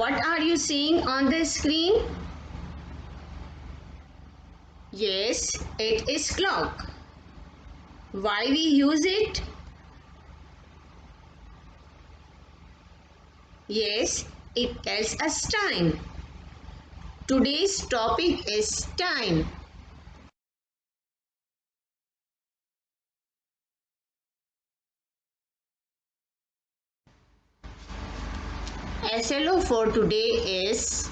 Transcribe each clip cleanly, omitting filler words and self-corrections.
What are you seeing on the screen? Yes, it is clock. Why we use it? Yes, it tells us time. Today's topic is time. SLO for today is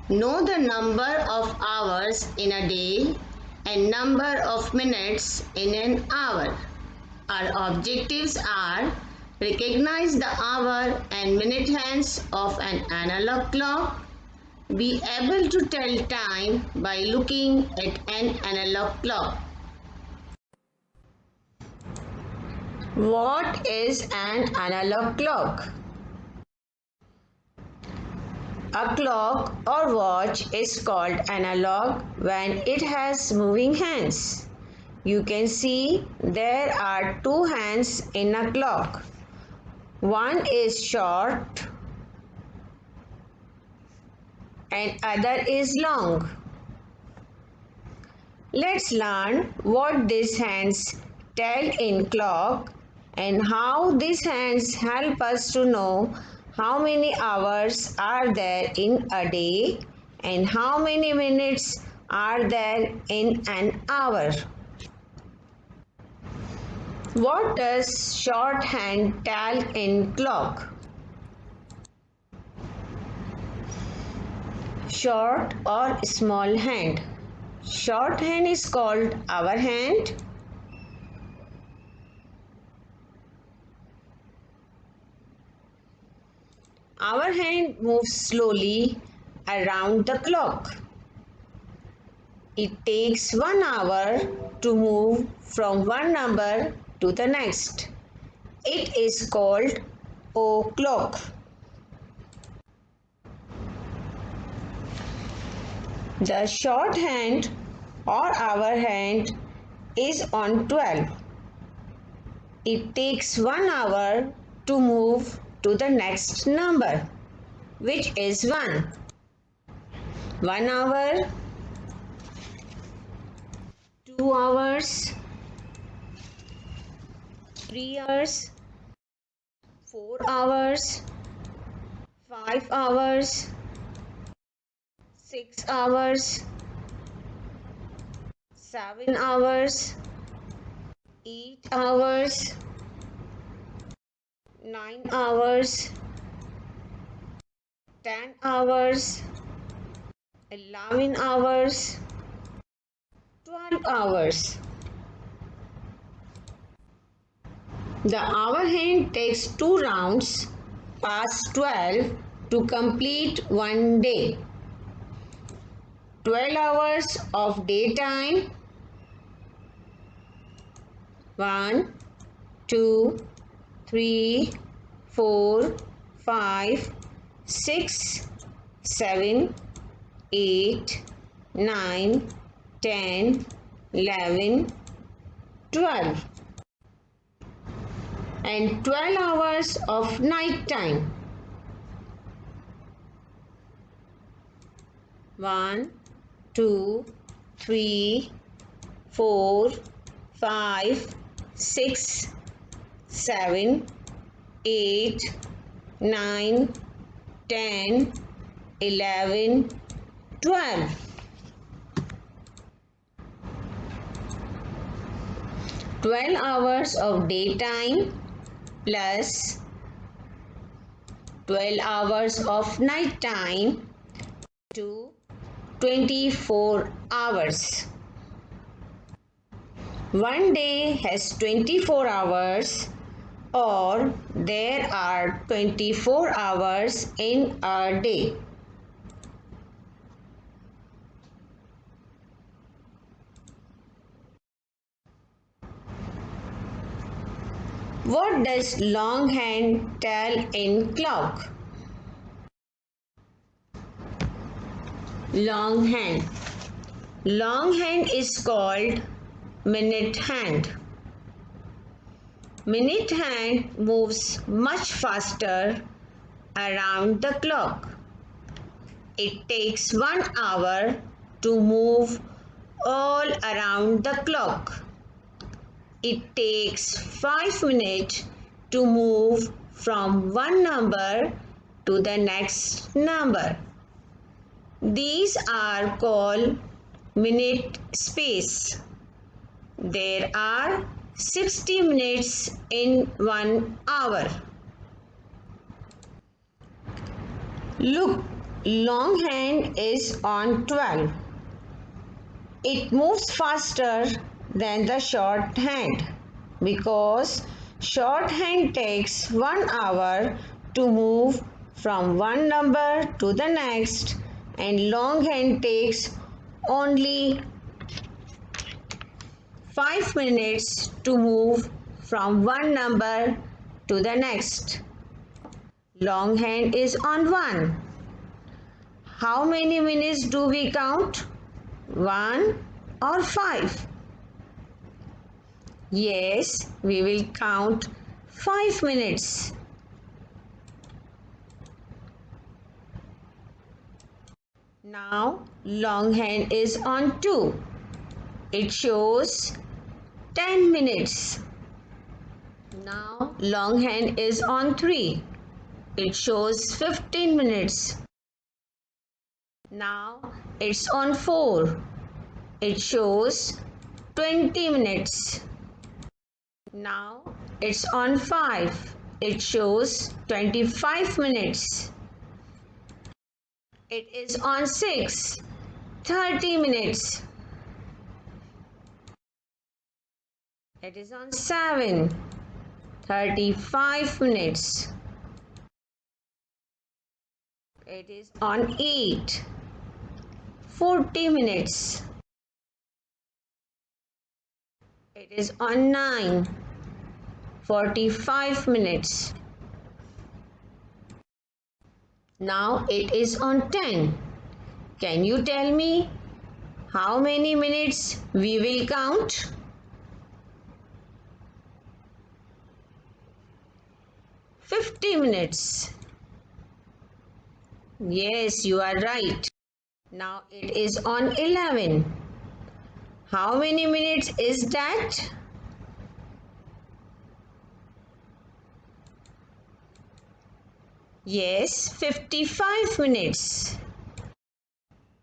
know the number of hours in a day and number of minutes in an hour. Our objectives are recognize the hour and minute hands of an analog clock, be able to tell time by looking at an analog clock. What is an analog clock? A clock or watch is called analog when it has moving hands. You can see there are two hands in a clock. One is short and other is long. Let's learn what these hands tell in clock and how these hands help us to know how many hours are there in a day and how many minutes are there in an hour. What does shorthand tell in clock? Short or small hand. Shorthand is called hour hand. Hour hand moves slowly around the clock. It takes 1 hour to move from one number to the next. It is called o'clock. The short hand or hour hand is on 12. It takes 1 hour to move to the next number, which is 1. 1 hour, 2 hours, 3 hours, 4 hours, 5 hours, 6 hours, 7 hours, 8 hours, 9 hours, 10 hours, 11 hours, 12 hours. The hour hand takes 2 rounds past 12 to complete one day. 12 hours of daytime. 1, 2, 3, 4, 5, 6, 7, 8, 9, 10, 11, 12. And 12 hours of night time. 1, 2, 3, 4, 5, 6, 7, 8, 9, 10, 11, 12. 12 hours of daytime plus 12 hours of night time to 24 hours. One day has 24 hours, or there are 24 hours in a day. What does long hand tell in clock? Long hand. Long hand is called minute hand. Minute hand moves much faster around the clock. It takes 1 hour to move all around the clock. It takes 5 minutes to move from one number to the next number. These are called minute space. There are 60 minutes in 1 hour. Look, long hand is on 12. It moves faster than the short hand because short hand takes 1 hour to move from one number to the next and long hand takes only 5 minutes to move from one number to the next. Long hand is on 1. How many minutes do we count? 1 or 5? Yes, we will count 5 minutes. Now, long hand is on 2. It shows 10 minutes. Now, long hand is on 3. It shows 15 minutes. Now, it's on 4. It shows 20 minutes. Now, it's on 5. It shows 25 minutes. It is on 6. 30 minutes. It is on 7. 35 minutes. It is on 8. 40 minutes. It is on 9. 45 minutes. Now it is on 10. Can you tell me how many minutes we will count? $50. Yes, you are right. Now it is on 11. How many minutes is that? Yes, 55 minutes.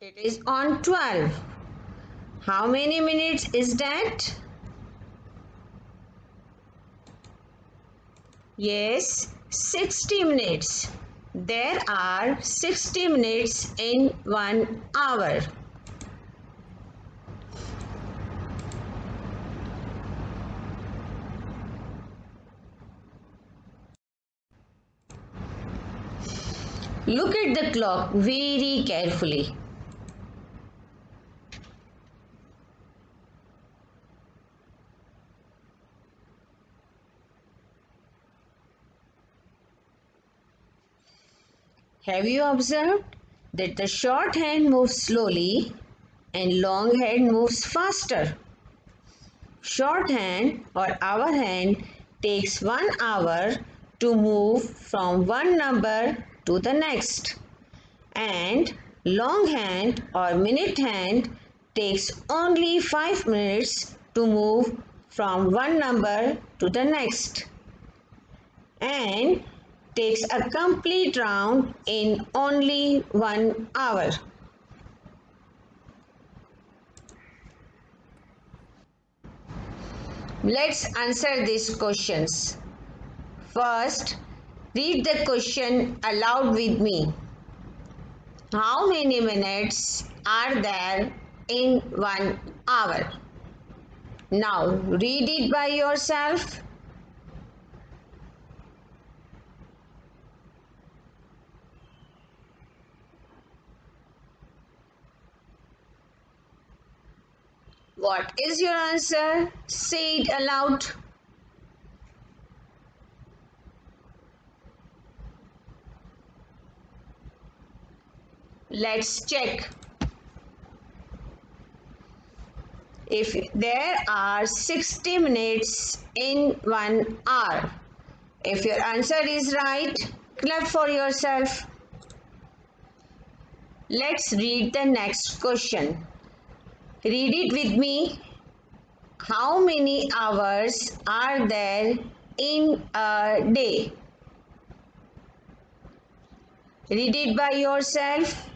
It is on 12. How many minutes is that? Yes, 60 minutes. There are 60 minutes in 1 hour. Look at the clock very carefully. Have you observed that the short hand moves slowly and long hand moves faster? Short hand or hour hand takes 1 hour to move from one number to the next, and long hand or minute hand takes only 5 minutes to move from one number to the next and takes a complete round in only 1 hour. Let's answer these questions. First, read the question aloud with me. How many minutes are there in 1 hour? Now read it by yourself. What is your answer? Say it aloud. Let's check. If there are 60 minutes in 1 hour, if your answer is right, clap for yourself. Let's read the next question. Read it with me. How many hours are there in a day? Read it by yourself.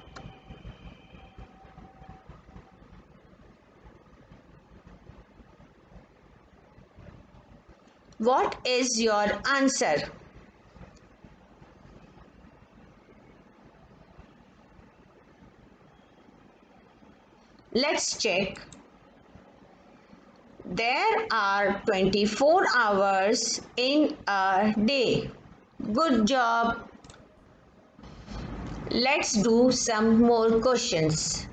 What is your answer? Let's check. There are 24 hours in a day. Good job. Let's do some more questions.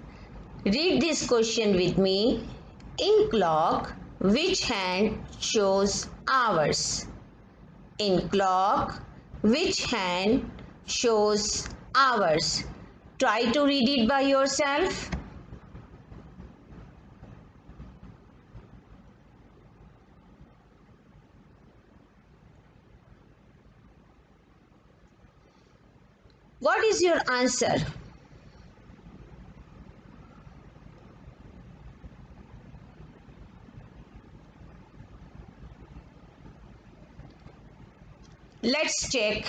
Read this question with me. In clock, which hand shows hours? In clock, which hand shows hours? Try to read it by yourself. What is your answer? Let's check.